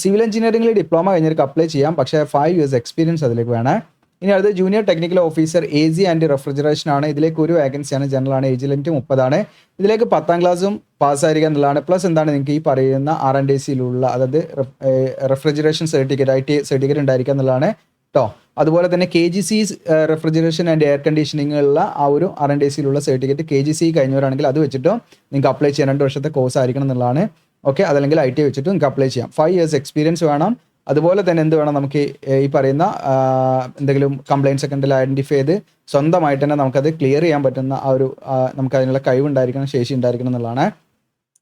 സിവിൽ എഞ്ചിനീയറിംഗിൽ ഡിപ്ലോമ കഴിഞ്ഞവർക്ക് അപ്ലൈ ചെയ്യാം. പക്ഷേ 5 years എക്സ്പീരിയൻസ് അതിലേക്ക് വേണം. ഇനി അടുത്ത junior technical officer AC and refrigeration ആണ്. ഇതിലേക്ക് ഒരു വേക്കൻസിയാണ്. ജനറൽ ആണ്. ഏജ് ലിമിറ്റ് 30 ആണ്. ഇതിലേക്ക് 10ാം ക്ലാസ്സും പാസ്സായിരിക്കുക എന്നുള്ളതാണ്. പ്ലസ് എന്താണ് നിങ്ങൾക്ക് ഈ പറയുന്ന R&Dസിലുള്ള അതായത് റെഫ്രിജറേഷൻ സർട്ടിഫിക്കറ്റ് ITI സർട്ടിഫിക്കറ്റ് ഉണ്ടായിരിക്കുക എന്നുള്ളതാണ് കേട്ടോ. അതുപോലെ തന്നെ KGC റെഫ്രിജറേഷൻ ആൻഡ് എയർ കണ്ടീഷനിങ്ങുള്ള ആ ഒരു R&Dസിലുള്ള സർട്ടിഫിക്കറ്റ് KGC കഴിഞ്ഞവരാണെങ്കിൽ അത് വെച്ചിട്ടും നിങ്ങൾക്ക് അപ്ലൈ ചെയ്യാൻ 2 വർഷത്തെ കോഴ്സ് ആയിരിക്കണം എന്നുള്ളതാണ്. ഓക്കെ, അതല്ലെങ്കിൽ ITI വെച്ചിട്ട് നിങ്ങൾക്ക് അപ്ലൈ ചെയ്യാം. 5 years എക്സ്പീരിയൻസ് വേണം. അതുപോലെ തന്നെ എന്ത് വേണം, നമുക്ക് ഈ പറയുന്ന എന്തെങ്കിലും കംപ്ലയിൻസ് ഒക്കെ ഉണ്ടെങ്കിൽ ഐഡൻറ്റിഫൈ ചെയ്ത് സ്വന്തമായിട്ട് തന്നെ നമുക്കത് ക്ലിയർ ചെയ്യാൻ പറ്റുന്ന ആ ഒരു നമുക്ക് അതിനുള്ള കഴിവുണ്ടായിരിക്കണം, ശേഷി ഉണ്ടായിരിക്കണം എന്നുള്ളതാണ്.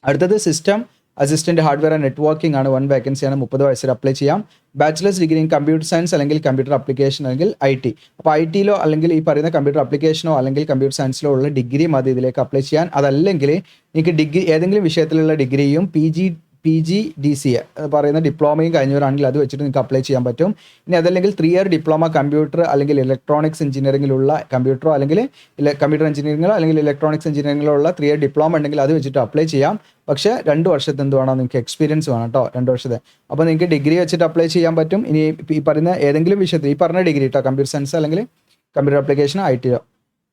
അടുത്തത് system assistant hardware and networking ആണ്. 1 വേക്കൻസിയാണ്. 30 വയസ്സ് വരെ അപ്ലൈ ചെയ്യാം. Bachelors degree in computer science അല്ലെങ്കിൽ കമ്പ്യൂട്ടർ ആപ്ലിക്കേഷൻ അല്ലെങ്കിൽ IT. അപ്പോൾ ITയിലോ അല്ലെങ്കിൽ ഈ പറയുന്ന കമ്പ്യൂട്ടർ ആപ്ലിക്കേഷനോ അല്ലെങ്കിൽ കമ്പ്യൂട്ടർ സയൻസിലോ ഉള്ള ഡിഗ്രി മതി ഇതിലേക്ക് അപ്ലൈ ചെയ്യാൻ. അതല്ലെങ്കിൽ നിങ്ങൾക്ക് ഡിഗ്രി ഏതെങ്കിലും വിഷയത്തിലുള്ള ഡിഗ്രിയും PGDCA പറയുന്ന ഡിപ്ലോമയും കഴിഞ്ഞവരാണെങ്കിൽ അത് വെച്ചിട്ട് നിങ്ങൾക്ക് അപ്ലൈ ചെയ്യാൻ പറ്റും. ഇനി അതല്ലെങ്കിൽ 3 year ഡിപ്ലോമ കമ്പ്യൂട്ടർ അല്ലെങ്കിൽ ഇലക്ട്രോണിക്സ് എഞ്ചിനീയറിംഗിലുള്ള കമ്പ്യൂട്ടറോ അല്ലെങ്കിൽ കമ്പ്യൂട്ടർ എഞ്ചിനീയറിംഗിലോ അല്ലെങ്കിൽ ഇലക്ട്രോണിക്സ് എഞ്ചിനീയറിംഗിലോ ഉള്ള 3 year ഡിപ്ലോമ ഉണ്ടെങ്കിൽ അത് വെച്ചിട്ട് അപ്ലൈ ചെയ്യാം. പക്ഷേ 2 വർഷത്തെ എന്ത് വേണം, നിങ്ങൾക്ക് എക്സ്പീരിയൻസ് വേണം കേട്ടോ. 2 വർഷത്തെ. അപ്പോൾ നിങ്ങൾക്ക് ഡിഗ്രി വെച്ചിട്ട് അപ്ലൈ ചെയ്യാൻ പറ്റും. ഇനി ഈ പറയുന്ന ഏതെങ്കിലും വിഷയത്തിൽ ഈ പറഞ്ഞ ഡിഗ്രി കേട്ടോ, കമ്പ്യൂട്ടർ സയൻസ് അല്ലെങ്കിൽ കമ്പ്യൂട്ടർ ആപ്ലിക്കേഷൻ ITയോ.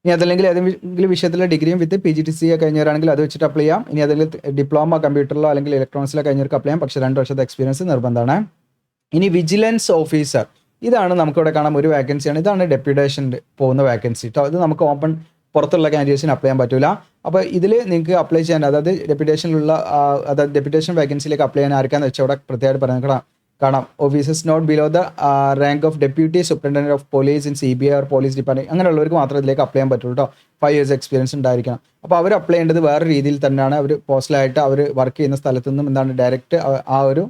ഇനി അതല്ലെങ്കിൽ ഏതെങ്കിലും വിഷയത്തിലെ ഡിഗ്രിയും വിത്ത് PGDCA കഴിഞ്ഞവരാണെങ്കിൽ അത് വെച്ചിട്ട് അപ്ലൈ ചെയ്യാം. ഇനി അതിൽ ഡിപ്ലോമ കമ്പ്യൂട്ടറിലോ അല്ലെങ്കിൽ ഇലക്ട്രോണിക്സിലോ കഴിഞ്ഞവർക്ക് അപ്ലൈ ചെയ്യാം. പക്ഷേ 2 വർഷത്തെ എക്സ്പീരിയൻസ് നിർബന്ധമാണ്. ഇനി വിജിലൻസ് ഓഫീസർ, ഇതാണ് നമുക്കിവിടെ കാണാം ഒരു വേക്കൻസിയാണ്. ഇതാണ് ഡെപ്യൂട്ടേഷൻ പോകുന്ന വേക്കൻസി കേട്ടോ. ഇത് നമുക്ക് ഓപ്പൺ പുറത്തുള്ള കാൻഡിഡേറ്റ്സിന് അപ്ലൈ ചെയ്യാൻ പറ്റില്ല. അപ്പോൾ ഇതിൽ നിങ്ങൾക്ക് അപ്ലൈ ചെയ്യാൻ അതായത് ഡെപ്യൂട്ടേഷനിലുള്ള അതായത് ഡെപ്യൂട്ടേഷൻ വേക്കൻസിയിലേക്ക് അപ്ലൈ ചെയ്യാൻ ആർക്കാന്ന് വെച്ചാൽ ഇവിടെ പ്രത്യേകമായിട്ട് പറഞ്ഞേക്കണം കാണാം. Officers not below the rank of deputy superintendent of police in CBI or police department അങ്ങനെയുള്ളവർക്ക് മാത്രമേ ഇതിലേക്ക് അപ്ലൈ ചെയ്യാൻ പറ്റുള്ളൂ കേട്ടോ. 5 years എക്സ്പീരിയൻസ് ഉണ്ടായിരിക്കണം. അപ്പോൾ അവർ അപ്ലൈ ചെയ്യേണ്ടത് വേറെ രീതിയിൽ തന്നെയാണ്. അവർ പോസ്റ്റലായിട്ട് അവർ വർക്ക് ചെയ്യുന്ന സ്ഥലത്തു നിന്നും എന്താണ് ഡയറക്റ്റ് ആ ഒരു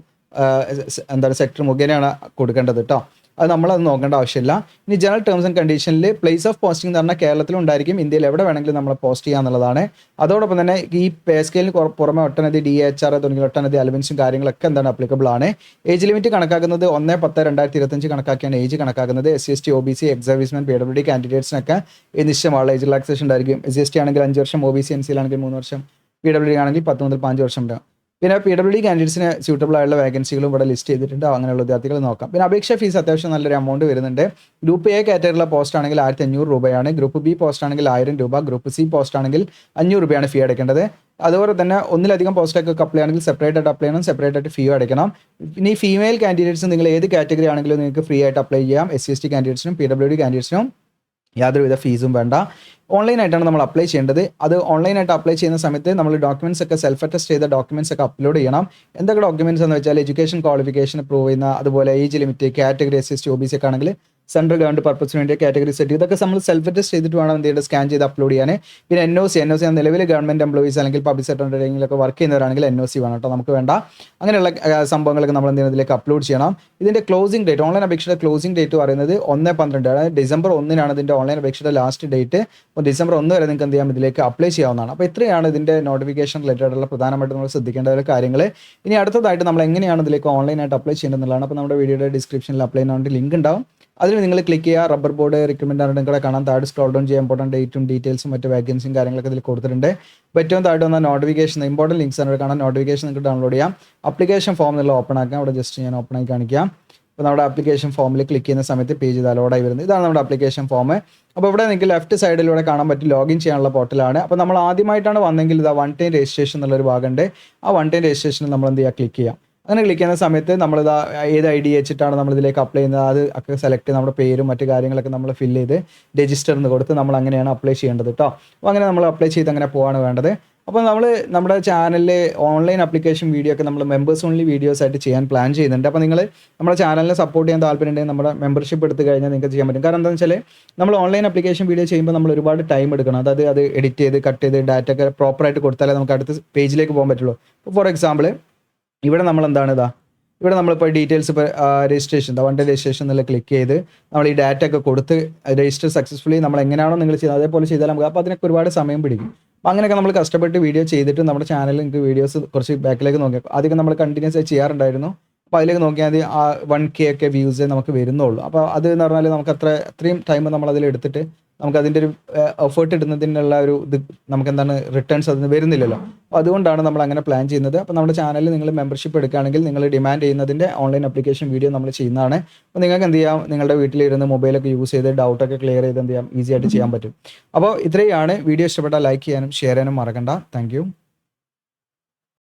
എന്താണ് സെക്ടർ മുഖേനയാണ് കൊടുക്കേണ്ടത് കേട്ടോ. അത് നമ്മളത് നോക്കേണ്ട ആവശ്യമില്ല. ഇനി ജനറൽ ടേംസ് ആൻഡ് കണ്ടീഷനിൽ പ്ലേസ് ഓഫ് പോസ്റ്റിംഗ് എന്ന് പറഞ്ഞാൽ കേരളത്തിലും ഉണ്ടായിരിക്കും, ഇന്ത്യയിൽ എവിടെ വേണമെങ്കിലും നമ്മൾ പോസ്റ്റ് ചെയ്യുക എന്നുള്ളതാണ്. അതോടൊപ്പം തന്നെ ഈ പേ സ്കെയിലിന് പുറമെ ഒട്ടനവധി DHR തുടങ്ങിയ ഒട്ടനവധി അലവൻസും കാര്യങ്ങളൊക്കെ എന്താണ് അപ്ലിക്കബിൾ ആണ്. ഏജ് ലിമിറ്റ് കണക്കാക്കുന്നത് 1/10/2025 കണക്കാക്കിയാണ് ഏജ് കണക്കാക്കുന്നത്. SC ST OBC ex servicemen PWD കാൻഡിഡേറ്റ്സിനൊക്കെ നിശ്ചയമുള്ള ഏജ് റിലാക്സേഷൻ ഉണ്ടായിരിക്കും. SC ST ആണെങ്കിൽ 5 വർഷം, OBC NC ആണെങ്കിൽ 3 വർഷം, PWD ആണെങ്കിൽ 10 മുതൽ 5 വർഷം ഉണ്ടാകും. പിന്നെ PWD കാൻഡിഡേറ്റ്സിന് സ്യൂട്ടബിൾ ആയുള്ള വേക്കൻസികളും ഇവിടെ ലിസ്റ്റ് ചെയ്തിട്ടുണ്ട്. അങ്ങനെയുള്ള വിദ്യാർത്ഥികൾ നോക്കാം. പിന്നെ അപേക്ഷ ഫീസ് അത്യാവശ്യം നല്ലൊരു എമൗണ്ട് വരുന്നുണ്ട്. ഗ്രൂപ്പ് A കാറ്റഗറിയിലുള്ള പോസ്റ്റ് ആണെങ്കിൽ 1500 രൂപയാണ്. ഗ്രൂപ്പ് B പോസ്റ്റ് ആണെങ്കിൽ 1000 രൂപ. ഗ്രൂപ്പ് C പോസ്റ്റ് ആണെങ്കിൽ 500 രൂപയാണ് ഫീ അടയ്ക്കേണ്ടത്. അതുപോലെ തന്നെ ഒന്നിലധികം പോസ്റ്റിലേക്കൊക്കെ അപ്ലൈ ആണെങ്കിൽ സെപ്പറേറ്റ് ആയിട്ട് അപ്ലൈ ചെയ്യണം, സെപ്പറേറ്റ് ആയിട്ട് ഫീ അടയ്ക്കണം. ഇനി ഫീമെയിൽ കാൻഡിഡേറ്റ്സ് നിങ്ങൾ ഏത് കാറ്റഗറി ആണെങ്കിലും നിങ്ങൾക്ക് ഫ്രീ ആയിട്ട് അപ്ലൈ ചെയ്യാം. SC/ST കാൻഡിഡേറ്റ്സിനും PWD കാൻഡിഡേറ്റ്സിനും യാതൊരുവിധ ഫീസും വേണ്ട. ഓൺലൈനായിട്ടാണ് നമ്മൾ അപ്ലൈ ചെയ്യേണ്ടത്. അത് ഓൺലൈനായിട്ട് അപ്ലൈ ചെയ്യുന്ന സമയത്ത് നമ്മൾ ഡോക്യുമെൻറ്റ്സ് ഒക്കെ സെൽഫ് അറ്റസ്റ്റ് ചെയ്ത ഡോക്യുമെൻറ്റ്സ് ഒക്കെ അപ്ലോഡ് ചെയ്യണം. എന്തൊക്കെ ഡോക്യുമെൻറ്റ്സ് എന്ന് വെച്ചാൽ എഡ്യൂക്കേഷൻ ക്വാളിഫിക്കേഷൻ പ്രൂവ് ചെയ്യുന്ന, അതുപോലെ age limit, category SC/ST OBC ഒക്കെ ആണെങ്കിൽ സെൻട്രൽ ഗവൺമെൻറ് പർപ്പസിന് വേണ്ടി കാറ്റഗറി സെറ്റ് ഇതൊക്കെ നമ്മൾ സെൽഫ് അറ്റസ്റ്റ് ചെയ്തിട്ട് വേണം എന്ത് ചെയ്യേണ്ടത്, സ്കാൻ ചെയ്ത് അപ്ലോഡ് ചെയ്യാൻ. പിന്നെ NOC നിലവിൽ ഗവൺമെൻറ് എംപ്ലോയീസ് അല്ലെങ്കിൽ പബ്ലിക് സെക്ടർ അണ്ടർടേക്കിങ്ങിലൊക്കെ വർക്ക് ചെയ്യുന്നവരാണെങ്കിൽ NOC വേണം കേട്ടോ, നമുക്ക് വേണ്ട. അങ്ങനെയുള്ള സംഭവങ്ങളൊക്കെ നമ്മൾ എന്ത് ചെയ്യുന്നതിലേക്ക് അപ്ലോഡ് ചെയ്യണം. ഇതിൻ്റെ ക്ലോസിംഗ് ഡേറ്റ്, ഓൺലൈൻ അപേക്ഷയുടെ ക്ലോസിംഗ് ഡേറ്റ് പറയുന്നത് 1/12, അതായത് December 1 ഇതിൻ്റെ ഓൺലൈൻ അപേക്ഷയുടെ ലാസ്റ്റ് ഡേറ്റ്. അപ്പോൾ December 1 വരെ നിങ്ങൾക്ക് എന്ത് ചെയ്യാം, ഇതിലേക്ക് അപ്ലൈ ചെയ്യാവുന്നതാണ്. അപ്പോൾ ഇത്രയാണ് ഇതിൻ്റെ നോട്ടിഫിക്കേഷൻ റിലേറ്റഡുള്ള പ്രധാനമായിട്ട് നമ്മൾ ശ്രദ്ധിക്കേണ്ട കാര്യങ്ങൾ. ഇനി അടുത്തതായിട്ട് നമ്മൾ എങ്ങനെയാണ് ഇതിലേക്ക് ഓൺലൈനായിട്ട് അപ്ലൈ ചെയ്യേണ്ടതെന്നുള്ളതാണ്. അപ്പോൾ നമ്മുടെ വീഡിയോയുടെ ഡിസ്ക്രിപ്ഷനിൽ അപ്ലൈ ചെയ്യാൻ ലിങ്ക് ഉണ്ടാവും. അതിൽ നിങ്ങൾ ക്ലിക്ക് ചെയ്യുക. റബ്ബർ ബോർഡ് റിക്രൂട്ട്മെന്റ് ആണ് നിങ്ങളെ കാണാൻ. താഴെ സ്ക്രോൾ ഡൗൺ ചെയ്യാൻ ഇമ്പോർട്ടൻറ്റ് ഡേറ്റും ഡീറ്റെയിൽസും മറ്റ് വാക്കൻസിയും കാര്യങ്ങളൊക്കെ ഇതിൽ കൊടുത്തിട്ടുണ്ട്. ഏറ്റവും താഴെ വന്ന നോട്ടിഫിക്കേഷൻ, ഇമ്പോർട്ടൻറ്റ് ലിങ്ക്സ് ആണ് കാണാൻ. നോട്ടിഫിക്കേഷൻ നിങ്ങൾക്ക് ഡൗൺലോഡ് ചെയ്യാം. അപ്ലിക്കേഷൻ ഫോം എന്നുള്ള ഓപ്പൺ ആക്കാം. അവിടെ ജസ്റ്റ് ഞാൻ ഓപ്പൺ ആയി കാണിക്കാം. അപ്പോൾ നമ്മുടെ ആപ്ലിക്കേഷൻ ഫോമിൽ ക്ലിക്ക് ചെയ്യുന്ന സമയത്ത് പേജ് ഇത് ലോഡായി വരുന്നത്. ഇതാണ് നമ്മുടെ ആപ്ലിക്കേഷൻ ഫോം. അപ്പോൾ ഇവിടെ നിങ്ങൾക്ക് ലെഫ്റ്റ് സൈഡിലൂടെ കാണാൻ പറ്റും ലോഗിൻ ചെയ്യാനുള്ള പോർട്ടലാണ്. അപ്പോൾ നമ്മൾ ആദ്യമായിട്ടാണ് വന്നെങ്കിൽ ഇതാ വൺ ടൈം രജിസ്ട്രേഷൻ എന്നുള്ളൊരു ഭാഗമുണ്ട്. ആ വൺ ടൈം രജിസ്ട്രേഷനിൽ നമ്മൾ എന്ത് ചെയ്യുക, ക്ലിക്ക് ചെയ്യാം. അങ്ങനെ ക്ലിക്ക് ചെയ്യുന്ന സമയത്ത് നമ്മളിതാ ഏത് ID വെച്ചിട്ടാണ് നമ്മളിതിലേക്ക് അപ്ലൈ ചെയ്യുന്നത് അത് ഒക്കെ സെലക്ട് ചെയ്ത് നമ്മുടെ പേരും മറ്റു കാര്യങ്ങളൊക്കെ നമ്മൾ ഫില്ല് ചെയ്ത് രജിസ്റ്റർ എന്ന് കൊടുത്ത് നമ്മൾ അങ്ങനെയാണ് അപ്ലൈ ചെയ്യേണ്ടത് കേട്ടോ. അപ്പോൾ അങ്ങനെ നമ്മൾ അപ്ലൈ ചെയ്ത് അങ്ങനെ പോവാണ് വേണ്ടത്. അപ്പോൾ നമ്മൾ നമ്മുടെ ചാനലിൽ ഓൺലൈൻ ആപ്ലിക്കേഷൻ വീഡിയോ ഒക്കെ നമ്മൾ മെമ്പേഴ്സ് ഓൺലി വീഡിയോസ് ആയിട്ട് ചെയ്യാൻ പ്ലാൻ ചെയ്യുന്നുണ്ട്. അപ്പോൾ നിങ്ങൾ നമ്മുടെ ചാനലിനെ സപ്പോർട്ട് ചെയ്യാൻ താല്പര്യമുണ്ടെങ്കിൽ നമ്മുടെ മെമ്പർഷിപ്പ് എടുത്ത് കഴിഞ്ഞാൽ നിങ്ങൾക്ക് ചെയ്യാൻ പറ്റും. കാരണം എന്താണെന്ന് വെച്ചാൽ നമ്മൾ ഓൺലൈൻ ആപ്ലിക്കേഷൻ വീഡിയോ ചെയ്യുമ്പോൾ നമ്മൾ ഒരുപാട് ടൈം എടുക്കണം. അതായത് അത് എഡിറ്റ് ചെയ്ത് കട്ട് ചെയ്ത് ഡാറ്റ ഒക്കെ പ്രോപ്പറായിട്ട് കൊടുത്താലേ നമുക്ക് അടുത്ത പേജിലേക്ക് പോകാൻ പറ്റുള്ളൂ. ഫോർ എക്സാമ്പിൾ ഇവിടെ നമ്മൾ എന്താണ് ഇവിടെ നമ്മളിപ്പോൾ ഡീറ്റെയിൽസ് ഇപ്പോൾ രജിസ്ട്രേഷൻ വൺ ഡേ രജിസ്ട്രേഷൻ എന്നുള്ള ക്ലിക്ക് ചെയ്ത് നമ്മൾ ഈ ഡാറ്റ ഒക്കെ കൊടുത്ത് രജിസ്റ്റർ സക്സസ്ഫുള്ളി നമ്മൾ എങ്ങനെയാണോ നിങ്ങൾ ചെയ്യുന്നത് അതേപോലെ ചെയ്താൽ നമുക്ക് അപ്പോൾ അതിനൊക്കെ ഒരുപാട് സമയം പിടിക്കും. അപ്പോൾ അങ്ങനെയൊക്കെ നമ്മൾ കഷ്ടപ്പെട്ട് വീഡിയോ ചെയ്തിട്ട് നമ്മുടെ ചാനലിൽ നിങ്ങൾക്ക് വീഡിയോസ് കുറച്ച് ബാക്കിലേക്ക് നോക്കിയാൽ അധികം നമ്മൾ കണ്ടിന്യൂസ് ആയി ചെയ്യാറുണ്ടായിരുന്നു. അപ്പോൾ അതിലേക്ക് നോക്കിയാൽ മതി 1K ഒക്കെ വ്യൂസേ നമുക്ക് വരുന്നുള്ളൂ. അപ്പോൾ അത് എന്ന് പറഞ്ഞാൽ നമുക്ക് അത്രയും ടൈം നമ്മൾ അതിൽ എടുത്തിട്ട് നമുക്ക് അതിൻ്റെ ഒരു എഫേർട്ട് ഇടുന്നതിനുള്ള ഒരു ഇത് നമുക്ക് എന്താണ് റിട്ടേൺസ് അതിന് വരുന്നില്ലല്ലോ. അപ്പോൾ അതുകൊണ്ടാണ് നമ്മൾ അങ്ങനെ പ്ലാൻ ചെയ്യുന്നത്. അപ്പോൾ നമ്മുടെ ചാനലിൽ നിങ്ങൾ മെമ്പർഷിപ്പ് എടുക്കുകയാണെങ്കിൽ നിങ്ങൾ ഡിമാൻഡ് ചെയ്യുന്നതിൻ്റെ ഓൺലൈൻ ആപ്ലിക്കേഷൻ വീഡിയോ നമ്മൾ ചെയ്യുന്നതാണ്. അപ്പോൾ നിങ്ങൾക്ക് എന്ത് ചെയ്യാം, നിങ്ങളുടെ വീട്ടിലിരുന്ന് മൊബൈലൊക്കെ യൂസ് ചെയ്ത് ഡൗട്ടൊക്കെ ക്ലിയർ ചെയ്ത് എന്ത് ചെയ്യാം, ഈസി ആയിട്ട് ചെയ്യാൻ പറ്റും. അപ്പോൾ ഇത്രയാണ്. വീഡിയോ ഇഷ്ടപ്പെട്ടാൽ ലൈക്ക് ചെയ്യാനും ഷെയർ ചെയ്യാനും മറക്കണ്ട. താങ്ക്